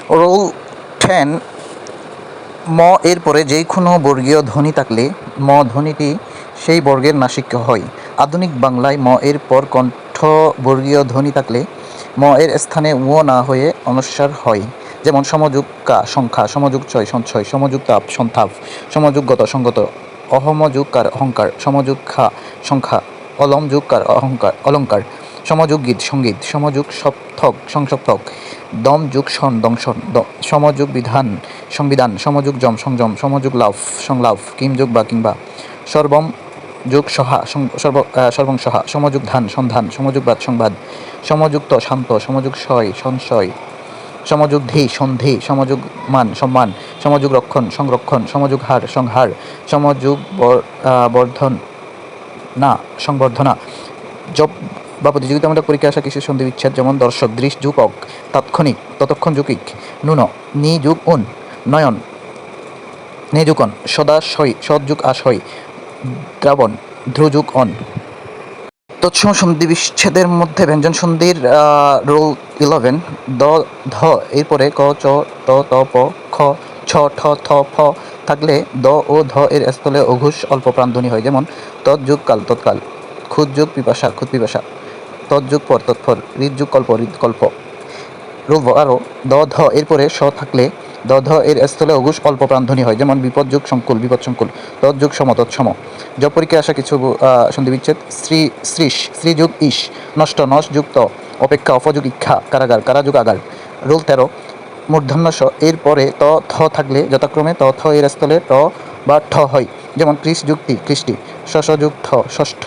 Role 10 ম এর পরে যে কোনো বর্গীয় ধ্বনি থাকলে ম ধ্বনিটি সেই বর্গের নাসিক্য হয়। আধুনিক বাংলায় ম এর পর কণ্ঠ বর্গীয় ধ্বনি থাকলে ম এর স্থানে ও না হয়ে অনুস্বার হয়। যেমন সমযোগ কা সংখ্যা, সমযোগ চয় সঞ্চয়, সমযোগ তাপ সন্তাপ, সমযোগ গত সঙ্গত, অহমযোগকার অহংকার, সমযোগ খা সংখ্যা, অলমযোগকার অহংকার অলঙ্কার, সমযোগ গীত সঙ্গীত, সমযোগ সপ্তক সংসপ্তক, দম যুগ সন দংশন, সমযোগ বিধান সংবিধান, সমযোগ জম সংযম, সমযোগ লাভ সংলাভ, কিমযোগ বা কিংবা, সর্বম যোগ সহা সর্বং সহা, সমযোগ ধান সন্ধান, সমযোগ বাদ সংবাদ, সমযুক্ত শান্ত, সমযোগ শয় সংশয়, সমযোগ ধি সন্ধি, সমযোগ মান সম্মান, সমযোগ রক্ষণ সংরক্ষণ, সমযোগ হার সংহার, সমযোগ বর্ধন না সংবর্ধনা। জব বা প্রতিযোগিতামূলক পরীক্ষায় আসা কিছু সন্ধি বিচ্ছেদ যেমন দর্শক, দৃশ যুগ অক, তাৎক্ষণিক ততক্ষণ যুগিক, নুন নি যুগ উন, নয়ন নে যুগ অন, সদাশয় সৎযুগ আশয়, দ্রাবণ ধ্রুযুগ অন। তৎসম সন্ধি বিচ্ছেদের মধ্যে ব্যঞ্জন সন্ধির রোল 11 দ ধ এরপরে ক চ ট ত প খ ছ ঠ থ ফ থাকলে দ ও ধ এর স্থলে অঘোষ অল্প প্রাণধ্বনি হয়। যেমন তৎযুগ কাল তৎকাল, ক্ষুদ্যুগ পিপাসা ক্ষুদ পিপাসা, তৎযুগ পর তৎপর, হৃদযুগ কল্প হৃদকল্প। রোল 12 দ ধ এরপরে স থাকলে দ ধ এর স্থলে অঘোষ অল্প প্রাণধ্বনি হয়। যেমন বিপদযুগ সংকুল বিপদ সংকুল, তৎযুগ সম তৎসম। জব পরীক্ষায় আসা কিছু সন্ধি বিচ্ছেদ শ্রীশ শ্রীযুগ ঈশ, নষ্ট নশ যুক্ত, অপেক্ষা অপযোগ ইক্ষা, কারাগার কারাযুগ আগার। রোল 13 মূর্ধন্য স এর পরে ত থ থাকলে যথাক্রমে ত থ এর স্থলে ট বা ঠ হয়। যেমন কৃষ যুক্তি কৃষ্টি, শশ যুগ ঠ ষষ্ঠ,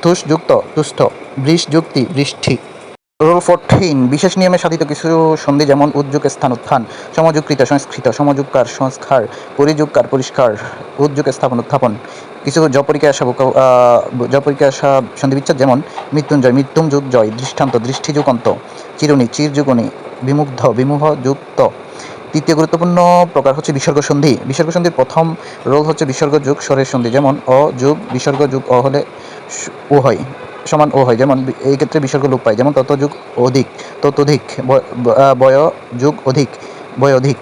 তুষ যুক্ত তুষ্ঠ, বৃষ যুক্তি বৃষ্টি। রোল 14 বিশেষ নিয়মে সাধিত কিছু সন্ধি যেমন উদ্যোগ স্থান উত্থান, সমযোগকৃত সংস্কৃত, সমযোগকার সংস্কার, পরিযোগকার পরিষ্কার, উদ্যোগ স্থাপন উত্থাপন। কিছু জপরিকায় আসা সন্ধি বিচ্ছেদ যেমন মৃত্যুঞ্জয় মৃত্যুঞ্জুগ জয়, দৃষ্টান্ত দৃষ্টিযুগ অন্ত, চিরুনি চিরযুগনি, বিমুগ্ধ বিমুহ যুক্ত। তৃতীয় গুরুত্বপূর্ণ প্রকার হচ্ছে বিসর্গ সন্ধি। বিসর্গ সন্ধির প্রথম রোল হচ্ছে বিসর্গ যুগ স্বরের সন্ধি। যেমন অ যুগ বিসর্গ যুগ অ হলে ও হয় সমান ও হয়। যেমন এই ক্ষেত্রে বিসর্গ লোপ পায়। যেমন ততযুগ অধিক ততোধিক, বয় যুগ অধিক বয় অধিক।